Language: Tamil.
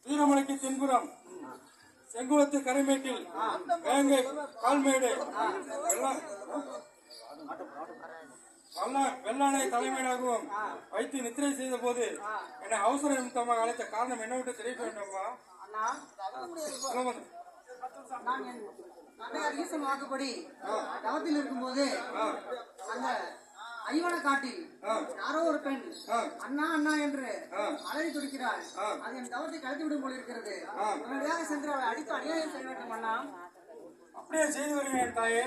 வீரமலைக்கு தென்புறம் செங்குளத்து கரைமேட்டில் வேங்கை கால்மேடு வெள்ளானை தலைமையாகவும் வைத்து நித்திரை செய்த போது என்னை அவசர நிமித்தமாக அழைத்த காரணம் என்ன விட்டு தெரிய வேண்டுமா? வாக்குப்படி தவத்தில் இருக்கும்போது அந்த ஐவன காட்டில் யாரோ ஒரு பெண் அண்ணா அண்ணா என்று அலறி துடிக்கிறாள். அது என் தவத்தை கலத்தி விடும் போல இருக்கிறது. உடனடியாக சென்று அவளை அடித்து அநியாயம் செய்ய வேண்டும் அண்ணா. அப்படியே செய்து வருகிறேன் தாயே.